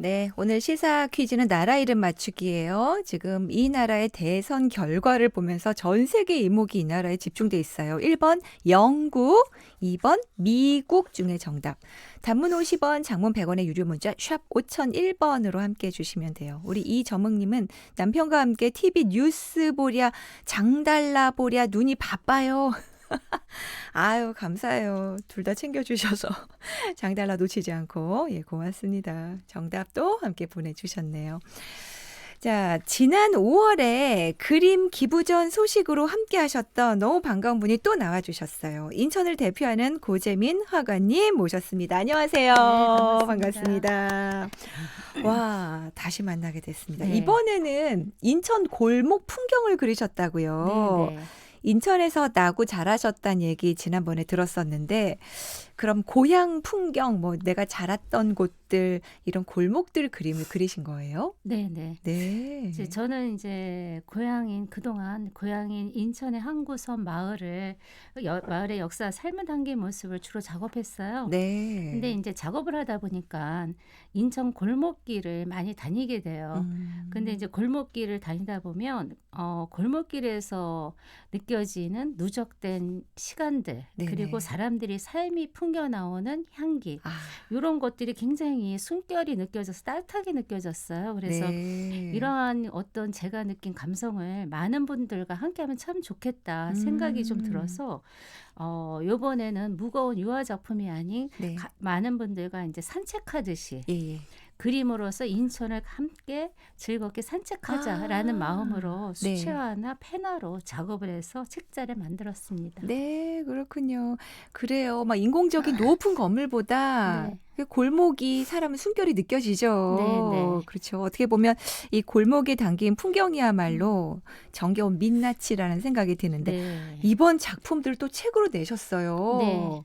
네, 오늘 시사 퀴즈는 나라 이름 맞추기예요. 지금 이 나라의 대선 결과를 보면서 전 세계 이목이 이 나라에 집중돼 있어요. 1번 영국, 2번 미국 중에 정답. 단문 50원, 장문 100원의 유료 문자 샵 5001번으로 함께 해주시면 돼요. 우리 이점흥님은 남편과 함께 TV 뉴스 보랴, 장달라 보랴 눈이 바빠요. 아유, 감사해요. 둘 다 챙겨주셔서 장달라 놓치지 않고 예, 고맙습니다. 정답도 함께 보내주셨네요. 자, 지난 5월에 그림 기부전 소식으로 함께 하셨던 너무 반가운 분이 또 나와주셨어요. 인천을 대표하는 고재민 화가님 모셨습니다. 안녕하세요. 네, 반갑습니다. 와, 다시 만나게 됐습니다. 네. 이번에는 인천 골목 풍경을 그리셨다고요. 네, 네. 인천에서 나고 자라셨다는 얘기 지난번에 들었었는데 그럼 고향 풍경 뭐 내가 자랐던 곳들 이런 골목들 그림을 그리신 거예요? 네, 네. 네. 이제 저는 이제 그동안 고향인 인천의 한 구섬 마을의 역사 삶은 담긴 모습을 주로 작업했어요. 네. 근데 이제 작업을 하다 보니까 인천 골목길을 많이 다니게 돼요. 근데 이제 골목길을 다니다 보면 골목길에서 느껴지는 누적된 시간들 네네. 그리고 사람들이 삶이 풍겨 나오는 향기 아, 이런 것들이 굉장히 숨결이 느껴져서 따뜻하게 느껴졌어요. 그래서 네. 이러한 어떤 제가 느낀 감성을 많은 분들과 함께하면 참 좋겠다 생각이 좀 들어서 요번에는 무거운 유화 작품이 아닌 네. 많은 분들과 이제 산책하듯이 예, 예. 그림으로서 인천을 함께 즐겁게 산책하자라는 마음으로 네. 수채화나 페나로 작업을 해서 책자를 만들었습니다. 네, 그렇군요. 그래요. 막 인공적인 높은 건물보다 네. 그 골목이 사람은 숨결이 느껴지죠. 네, 네. 그렇죠. 어떻게 보면 이 골목에 담긴 풍경이야말로 정겨운 민낯이라는 생각이 드는데 네. 이번 작품들 또 책으로 내셨어요. 네.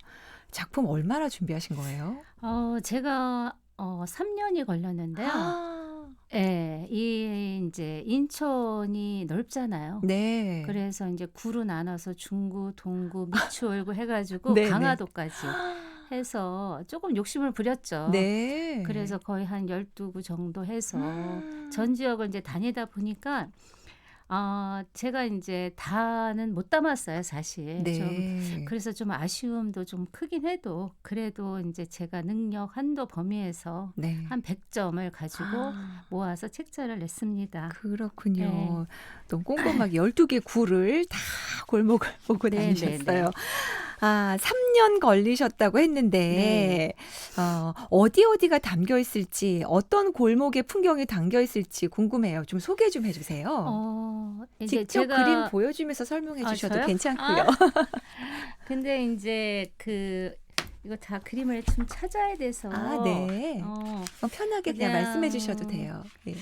작품 얼마나 준비하신 거예요? 제가 3년이 걸렸는데요. 아, 예, 이제 인천이 넓잖아요. 네. 그래서 이제 구로 나눠서 중구, 동구, 미추홀구 해가지고 네, 네. 강화도까지 해서 조금 욕심을 부렸죠. 네. 그래서 거의 한 12구 정도 해서 음. 전 지역을 이제 다니다 보니까 제가 이제 다는 못 담았어요, 사실. 네. 그래서 좀 아쉬움도 좀 크긴 해도 그래도 이제 제가 능력 한도 범위에서 네. 한 100점을 가지고 아. 모아서 책자를 냈습니다. 그렇군요. 네. 너무 꼼꼼하게 12개 구를 다 골목을 보고 네, 네, 다니셨어요. 네. 아, 3년 걸리셨다고 했는데, 어디가 담겨 있을지, 어떤 골목의 풍경이 담겨 있을지 궁금해요. 좀 소개 좀 해주세요. 이제 직접 그림 보여주면서 설명해 주셔도 저요? 괜찮고요. 근데 이제 이거 다 그림을 좀 찾아야 돼서 아, 네. 편하게 그냥 그냥 말씀해 주셔도 돼요. 예.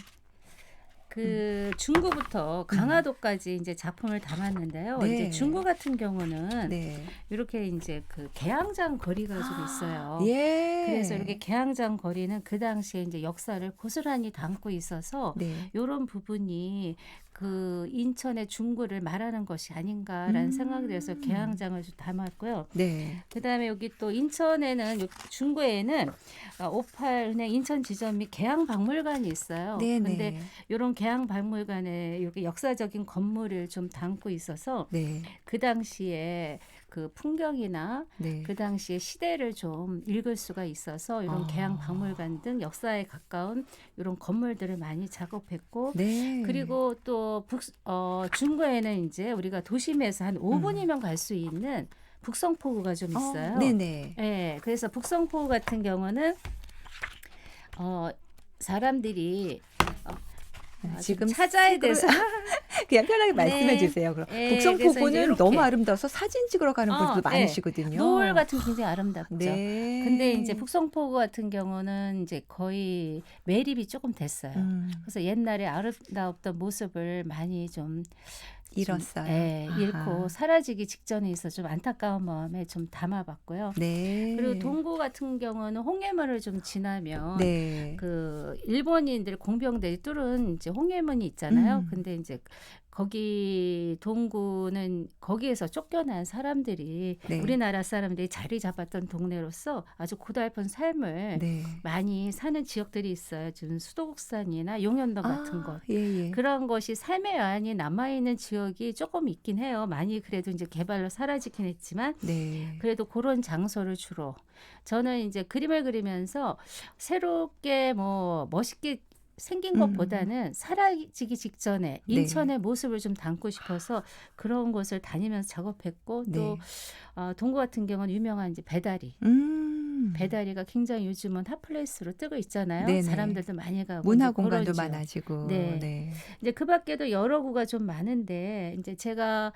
중구부터 강화도까지 이제 작품을 담았는데요. 네. 이제 중구 같은 경우는 네. 이렇게 이제 그 개항장 거리가 좀 있어요. 예. 그래서 이렇게 개항장 거리는 그 당시에 이제 역사를 고스란히 담고 있어서 네. 이런 부분이 그 인천의 중구를 말하는 것이 아닌가라는 생각이 들어서 개항장을 좀 담았고요. 네. 그다음에 여기 또 인천에는 중구에는 58은행 인천 지점이 개항박물관이 있어요. 네네. 근데 이런 개항박물관에 이렇게 역사적인 건물을 좀 담고 있어서 네. 그 당시에 그 풍경이나 네. 그 당시의 시대를 좀 읽을 수가 있어서 이런 개항박물관 등 역사에 가까운 이런 건물들을 많이 작업했고 네. 그리고 또 중구에는 이제 우리가 도심에서 한 5분이면 갈 수 있는 북성포구가 좀 있어요. 네네. 네, 그래서 북성포구 같은 경우는 사람들이 지금 좀 찾아야 돼서 그냥 편하게 말씀해 네. 주세요. 그럼 네, 북성포구는 그래서 이제 너무 이렇게. 아름다워서 사진 찍으러 가는 분들도 네. 많으시거든요. 노을 같은 게 굉장히 아름답죠. 네. 근데 이제 북성포구 같은 경우는 이제 거의 매립이 조금 됐어요. 그래서 옛날에 아름다웠던 모습을 많이 좀 잃었어요. 잃고 아하. 사라지기 직전에 있어 좀 안타까운 마음에 좀 담아봤고요. 네. 그리고 동구 같은 경우는 홍해문을 좀 지나면 네. 그 일본인들 공병들이 뚫은 이제 홍해문이 있잖아요. 근데 이제 거기 동구는 거기에서 쫓겨난 사람들이 네. 우리나라 사람들이 자리 잡았던 동네로서 아주 고달픈 삶을 네. 많이 사는 지역들이 있어요. 지금 수도국산이나 용현동 같은 곳. 예, 예. 그런 것이 삶의 여한이 남아있는 지역이 조금 있긴 해요. 많이 그래도 이제 개발로 사라지긴 했지만 네. 그래도 그런 장소를 주로 저는 이제 그림을 그리면서 새롭게 뭐 멋있게 생긴 것보다는 사라지기 직전에 네. 인천의 모습을 좀 담고 싶어서 그런 곳을 다니면서 작업했고 또 네. 동구 같은 경우는 유명한 이제 배다리. 배다리가 굉장히 요즘은 핫플레이스로 뜨고 있잖아요. 네네. 사람들도 많이 가고 문화 이제 공간도 그런 지역. 많아지고. 네. 네. 이제 그 밖에도 여러 구가 좀 많은데 이제 제가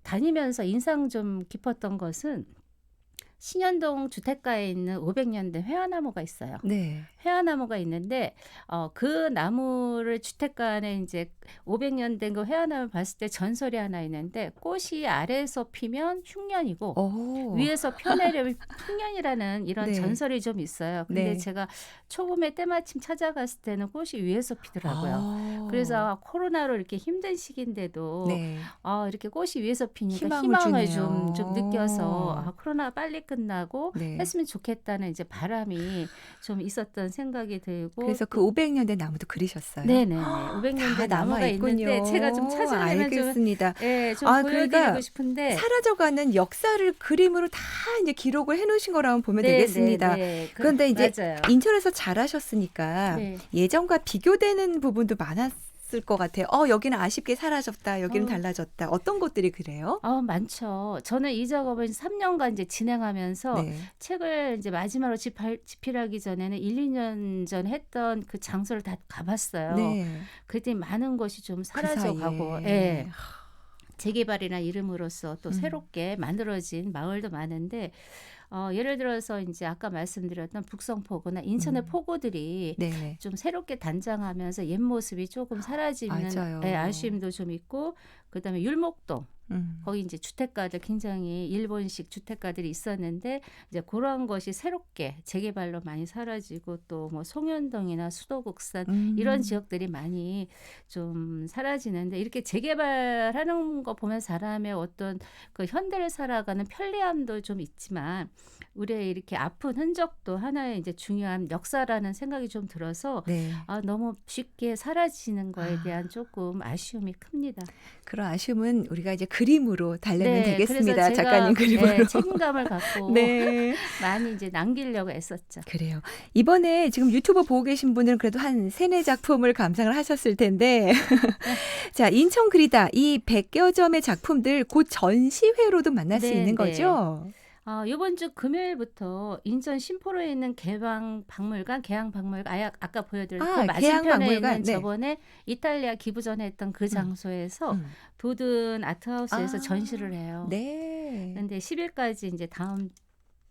다니면서 인상 좀 깊었던 것은 신현동 주택가에 있는 500년 된 회화나무가 있어요. 네. 회화나무가 있는데 그 나무를 주택가 안에 이제 500년 된 그 회화나무를 봤을 때 전설이 하나 있는데 꽃이 아래에서 피면 흉년이고 오. 위에서 펴내려면 풍년이라는 이런 네. 전설이 좀 있어요. 근데 네. 제가 초봄에 때마침 찾아갔을 때는 꽃이 위에서 피더라고요. 그래서 아. 코로나로 이렇게 힘든 시기인데도 네. 이렇게 꽃이 위에서 피니까 희망을 희망을 주네요. 좀 느껴서 코로나 빨리 끝나고 네. 했으면 좋겠다는 이제 바람이 좀 있었던 생각이 들고 그래서 그 500년 된 나무도 그리셨어요? 네네네 500년 다 된 나무가 남아있군요. 있는데 제가 좀 찾으려면 좀 알겠습니다. 좀 보여드리고 그러니까 싶은데 사라져가는 역사를 그림으로 다 이제 기록을 해놓으신 거라면 보면 되겠습니다. 네. 그런데 이제 맞아요. 인천에서 자라셨으니까 네. 예전과 비교되는 부분도 많았을 것 같아요. 여기는 아쉽게 사라졌다. 여기는 달라졌다. 어떤 것들이 그래요? 많죠. 저는 이 작업을 3년간 이제 진행하면서 네. 책을 이제 마지막으로 집필하기 전에는 1, 2년 전에 했던 그 장소를 다 가봤어요. 네. 그랬더니 많은 것이 좀 그 사라져가고, 사이에. 예. 재개발이나 이름으로써 또 음. 새롭게 만들어진 마을도 많은데, 예를 들어서 이제 아까 말씀드렸던 북성포구나 인천의 포구들이 네네. 좀 새롭게 단장하면서 옛 모습이 조금 사라지는 맞아요. 아쉬움도 좀 있고, 그다음에 율목동. 음. 거기 이제 주택가들 굉장히 일본식 주택가들이 있었는데 이제 그러한 것이 새롭게 재개발로 많이 사라지고 또 뭐 송현동이나 수도국산 이런 지역들이 많이 좀 사라지는데 이렇게 재개발하는 거 보면 사람의 어떤 그 현대를 살아가는 편리함도 좀 있지만 우리의 이렇게 아픈 흔적도 하나의 이제 중요한 역사라는 생각이 좀 들어서 네. 너무 쉽게 사라지는 거에 대한 조금 아쉬움이 큽니다. 그런 아쉬움은 우리가 이제 그림으로 달래면 되겠습니다. 그래서 제가, 작가님 그림으로. 책임감을 갖고 네. 많이 이제 남기려고 애썼죠. 그래요. 이번에 지금 유튜브 보고 계신 분들은 그래도 한 3-4작품을 감상을 하셨을 텐데 자, 인천 그리다 이 100여 점의 작품들 곧 전시회로도 만날 수 있는 거죠? 이번 주 금요일부터 인천 신포로에 있는 개항박물관, 아까 보여드린 그 맞은편에 개항박물관. 있는 저번에 이탈리아 기부전에 했던 그 장소에서 도든 아트하우스에서 전시를 해요. 네. 그런데 10일까지 이제 다음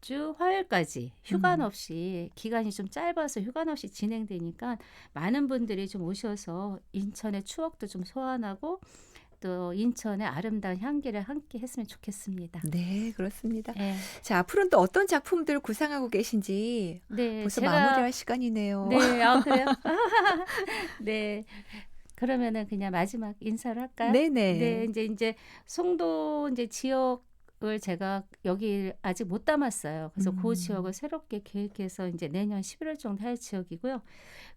주 화요일까지 휴관 없이 기간이 좀 짧아서 휴관 없이 진행되니까 많은 분들이 좀 오셔서 인천의 추억도 좀 소환하고 또 인천의 아름다운 향기를 함께 했으면 좋겠습니다. 네, 그렇습니다. 네. 자, 앞으로는 또 어떤 작품들 구상하고 계신지 벌써 마무리할 시간이네요. 네, 그래요? 네. 그러면은 그냥 마지막 인사를 할까요? 네네. 네, 이제 송도 이제 지역을 제가 여기 아직 못 담았어요. 그래서 그 지역을 새롭게 계획해서 이제 내년 11월 정도 할 지역이고요.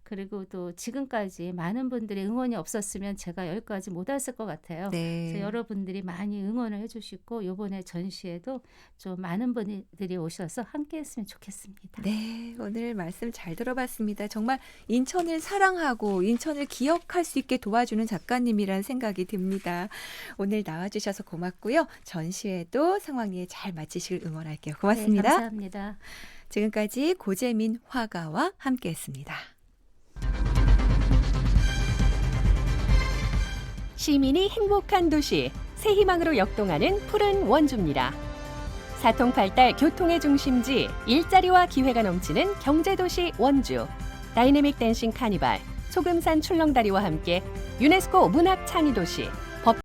그리고 또 지금까지 많은 분들의 응원이 없었으면 제가 여기까지 못 왔을 것 같아요. 네. 그래서 여러분들이 많이 응원을 해주시고 이번에 전시회도 좀 많은 분들이 오셔서 함께했으면 좋겠습니다. 네, 오늘 말씀 잘 들어봤습니다. 정말 인천을 사랑하고 인천을 기억할 수 있게 도와주는 작가님이라는 생각이 듭니다. 오늘 나와주셔서 고맙고요. 전시회도 상황리에 잘 마치시길 응원할게요. 고맙습니다. 네, 감사합니다. 지금까지 고재민 화가와 함께했습니다. 시민이 행복한 도시, 새 희망으로 역동하는 푸른 원주입니다. 사통팔달 교통의 중심지, 일자리와 기회가 넘치는 경제도시 원주. 다이내믹 댄싱 카니발, 소금산 출렁다리와 함께 유네스코 문화창의도시,